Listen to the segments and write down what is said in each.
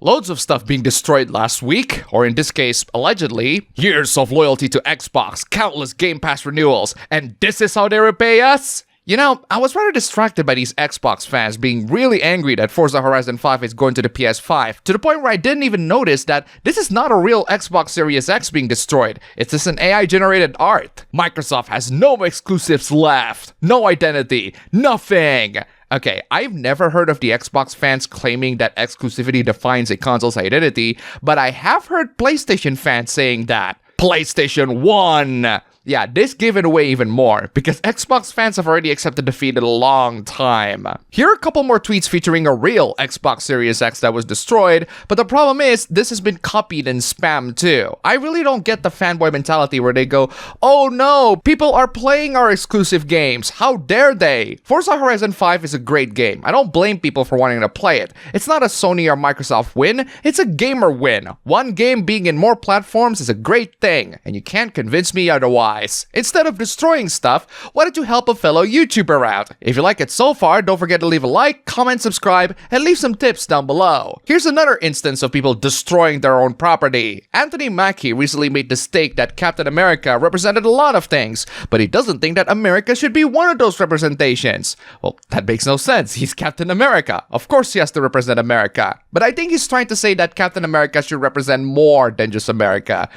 Loads of stuff being destroyed last week, or in this case, allegedly. Years of loyalty to Xbox, countless Game Pass renewals, and this is how they repay us? You know, I was rather distracted by these Xbox fans being really angry that Forza Horizon 5 is going to the PS5, to the point where I didn't even notice that this is not a real Xbox Series X being destroyed, it's just an AI-generated art. Microsoft has no exclusives left, no identity, nothing! Okay, I've never heard of the Xbox fans claiming that exclusivity defines a console's identity, but I have heard PlayStation fans saying that. PlayStation 1! Yeah, this gave it away even more, because Xbox fans have already accepted defeat in a long time. Here are a couple more tweets featuring a real Xbox Series X that was destroyed, but the problem is, this has been copied and spammed too. I really don't get the fanboy mentality where they go, oh no, people are playing our exclusive games, how dare they? Forza Horizon 5 is a great game. I don't blame people for wanting to play it. It's not a Sony or Microsoft win, it's a gamer win. One game being in more platforms is a great thing, and you can't convince me otherwise. Instead of destroying stuff, why don't you help a fellow YouTuber out? If you like it so far, don't forget to leave a like, comment, subscribe, and leave some tips down below. Here's another instance of people destroying their own property. Anthony Mackie recently made the stake that Captain America represented a lot of things, but he doesn't think that America should be one of those representations. Well, that makes no sense. He's Captain America. Of course he has to represent America. But I think he's trying to say that Captain America should represent more than just America.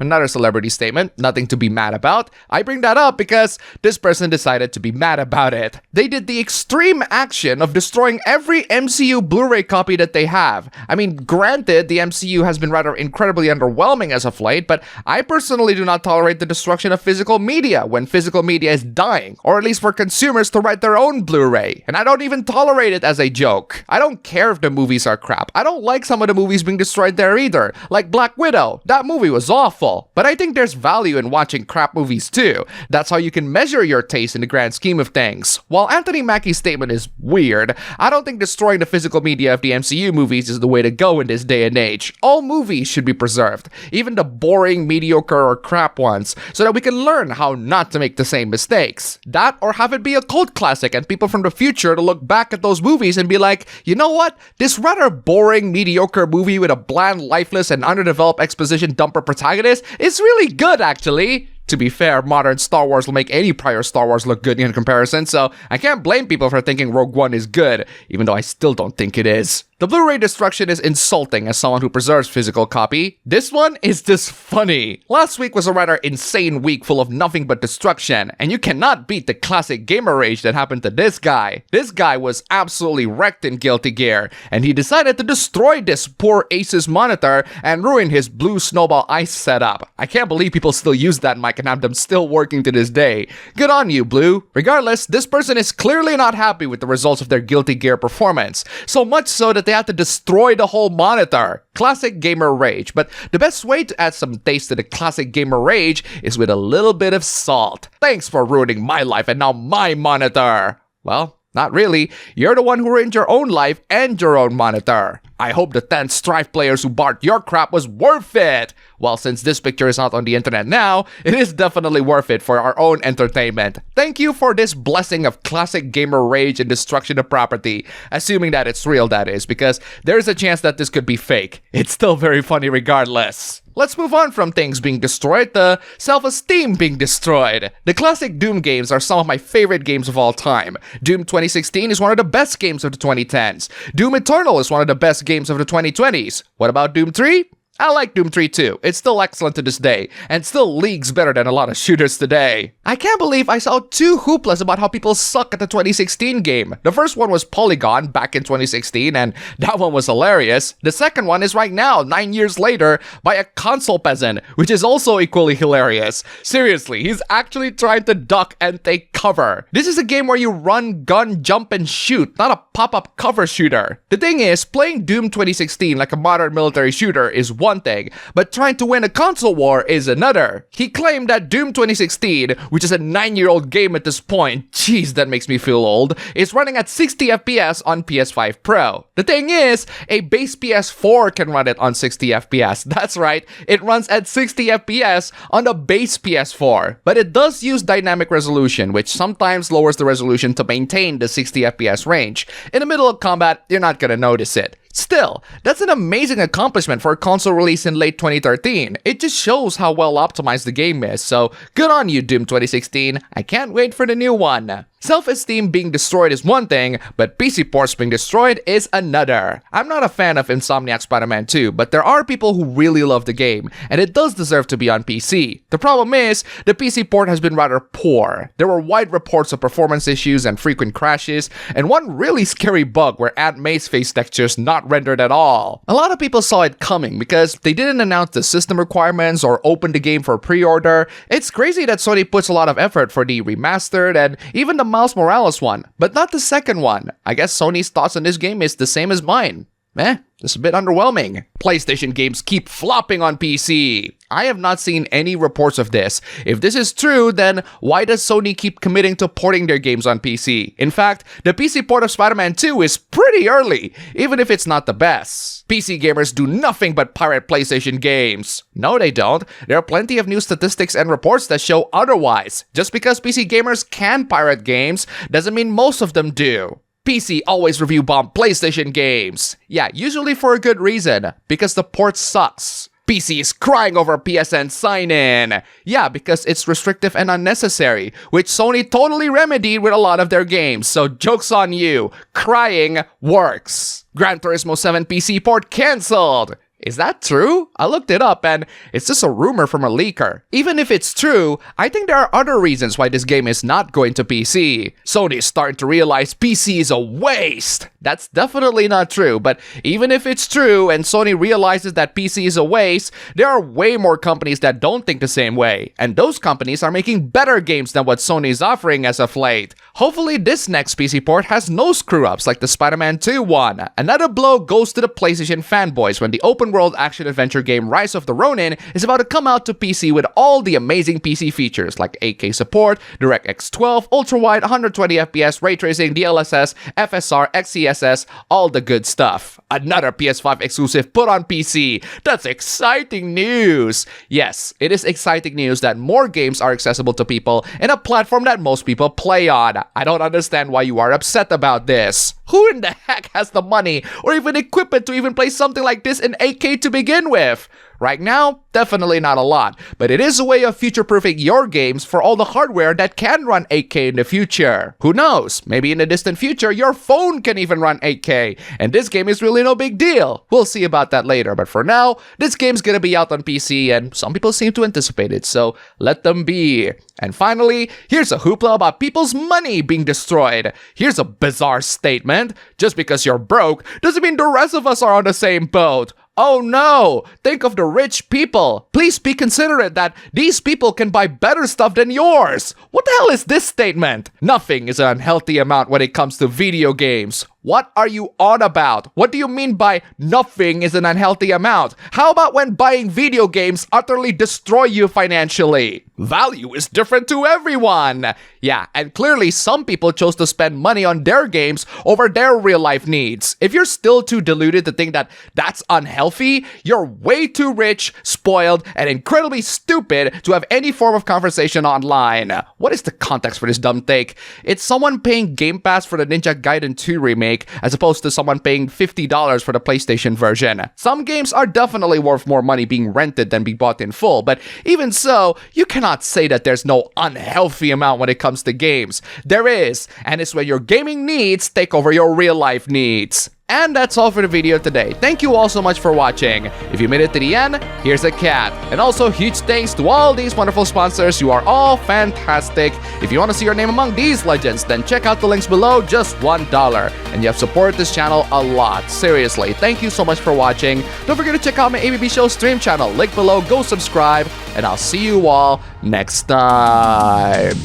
Another celebrity statement, nothing to be mad about. I bring that up because this person decided to be mad about it. They did the extreme action of destroying every MCU Blu-ray copy that they have. I mean, granted, the MCU has been rather incredibly underwhelming as of late, but I personally do not tolerate the destruction of physical media when physical media is dying, or at least for consumers to write their own Blu-ray. And I don't even tolerate it as a joke. I don't care if the movies are crap. I don't like some of the movies being destroyed there either, like Black Widow. That movie was awful, but I think there's value in watching crap movies too. That's how you can measure your taste in the grand scheme of things. While Anthony Mackie's statement is weird, I don't think destroying the physical media of the MCU movies is the way to go in this day and age. All movies should be preserved, even the boring, mediocre, or crap ones, so that we can learn how not to make the same mistakes. That, or have it be a cult classic and people from the future to look back at those movies and be like, you know what? This rather boring, mediocre movie with a bland, lifeless, and underdeveloped exposition dumper protagonist is really good, actually. To be fair, modern Star Wars will make any prior Star Wars look good in comparison, so I can't blame people for thinking Rogue One is good, even though I still don't think it is. The Blu-ray destruction is insulting as someone who preserves physical copy. This one is just funny. Last week was a rather insane week full of nothing but destruction, and you cannot beat the classic gamer rage that happened to this guy. This guy was absolutely wrecked in Guilty Gear, and he decided to destroy this poor Asus monitor and ruin his Blue Snowball Ice setup. I can't believe people still use that mic and have them still working to this day. Good on you, Blue. Regardless, this person is clearly not happy with the results of their Guilty Gear performance, so much so that they had to destroy the whole monitor. Classic gamer rage, but the best way to add some taste to the classic gamer rage is with a little bit of salt. Thanks for ruining my life and now my monitor. Well, not really. You're the one who ruined your own life and your own monitor. I hope the 10 Strife players who bought your crap was worth it. Well, since this picture is not on the internet now, it is definitely worth it for our own entertainment. Thank you for this blessing of classic gamer rage and destruction of property. Assuming that it's real, that is, because there's a chance that this could be fake. It's still very funny regardless. Let's move on from things being destroyed to self-esteem being destroyed. The classic Doom games are some of my favorite games of all time. Doom 2016 is one of the best games of the 2010s. Doom Eternal is one of the best games of the 2020s. What about Doom 3? I like Doom 3 too. It's still excellent to this day, and still leagues better than a lot of shooters today. I can't believe I saw two hooplas about how people suck at the 2016 game. The first one was Polygon back in 2016, and that one was hilarious. The second one is right now, 9 years later, by a console peasant, which is also equally hilarious. Seriously, he's actually trying to duck and take cover. This is a game where you run, gun, jump, and shoot, not a pop-up cover shooter. The thing is, playing Doom 2016 like a modern military shooter is one thing, but trying to win a console war is another. He claimed that Doom 2016, which is a 9-year-old game at this point, jeez, that makes me feel old, is running at 60 FPS on PS5 Pro. The thing is, a base PS4 can run it on 60 FPS. That's right, it runs at 60 FPS on the base PS4, but it does use dynamic resolution, which sometimes lowers the resolution to maintain the 60 FPS range. In the middle of combat, you're not gonna notice it. Still, that's an amazing accomplishment for a console release in late 2013. It just shows how well optimized the game is, so good on you, Doom 2016. I can't wait for the new one. Self-esteem being destroyed is one thing, but PC ports being destroyed is another. I'm not a fan of Insomniac's Spider-Man 2, but there are people who really love the game, and it does deserve to be on PC. The problem is, the PC port has been rather poor. There were wide reports of performance issues and frequent crashes, and one really scary bug where Aunt May's face textures not rendered at all. A lot of people saw it coming because they didn't announce the system requirements or open the game for pre-order. It's crazy that Sony puts a lot of effort for the remastered and even the Miles Morales one, but not the second one. I guess Sony's thoughts on this game is the same as mine. Just a bit underwhelming. PlayStation games keep flopping on PC. I have not seen any reports of this. If this is true, then why does Sony keep committing to porting their games on PC? In fact, the PC port of Spider-Man 2 is pretty early, even if it's not the best. PC gamers do nothing but pirate PlayStation games. No, they don't. There are plenty of new statistics and reports that show otherwise. Just because PC gamers can pirate games doesn't mean most of them do. PC always review bomb PlayStation games. Yeah, usually for a good reason, because the port sucks. PC is crying over PSN sign-in. Yeah, because it's restrictive and unnecessary, which Sony totally remedied with a lot of their games, so joke's on you. Crying works. Gran Turismo 7 PC port cancelled. Is that true? I looked it up and it's just a rumor from a leaker. Even if it's true, I think there are other reasons why this game is not going to PC. Sony is starting to realize PC is a waste. That's definitely not true, but even if it's true and Sony realizes that PC is a waste, there are way more companies that don't think the same way. And those companies are making better games than what Sony is offering as of late. Hopefully this next PC port has no screw-ups like the Spider-Man 2 one. Another blow goes to the PlayStation fanboys when the open world action-adventure game Rise of the Ronin is about to come out to PC with all the amazing PC features like 8K support, DirectX 12, ultra-wide, 120fps, ray tracing, DLSS, FSR, XeSS, all the good stuff. Another PS5 exclusive put on PC. That's exciting news! Yes, it is exciting news that more games are accessible to people in a platform that most people play on. I don't understand why you are upset about this. Who in the heck has the money or even equipment to even play something like this in 8K to begin with? Right now, definitely not a lot, but it is a way of future-proofing your games for all the hardware that can run 8K in the future. Who knows, maybe in the distant future, your phone can even run 8K, and this game is really no big deal. We'll see about that later, but for now, this game's gonna be out on PC, and some people seem to anticipate it, so let them be. And finally, here's a hoopla about people's money being destroyed. Here's a bizarre statement. Just because you're broke doesn't mean the rest of us are on the same boat. Oh no! Think of the rich people. Please be considerate that these people can buy better stuff than yours. What the hell is this statement? Nothing is an unhealthy amount when it comes to video games. What are you on about? What do you mean by nothing is an unhealthy amount? How about when buying video games utterly destroy you financially? Value is different to everyone. Yeah, and clearly some people chose to spend money on their games over their real life needs. If you're still too deluded to think that that's unhealthy, you're way too rich, spoiled, and incredibly stupid to have any form of conversation online. What is the context for this dumb take? It's someone paying Game Pass for the Ninja Gaiden 2 remake as opposed to someone paying $50 for the PlayStation version. Some games are definitely worth more money being rented than be bought in full, but even so, you cannot say that there's no unhealthy amount when it comes to games. There is, and it's when your gaming needs take over your real life needs. And that's all for the video today. Thank you all so much for watching. If you made it to the end, here's a cat. And also huge thanks to all these wonderful sponsors. You are all fantastic. If you want to see your name among these legends, then check out the links below, just $1. And you have supported this channel a lot. Seriously, thank you so much for watching. Don't forget to check out my ABB Show stream channel. Link below, go subscribe, and I'll see you all next time.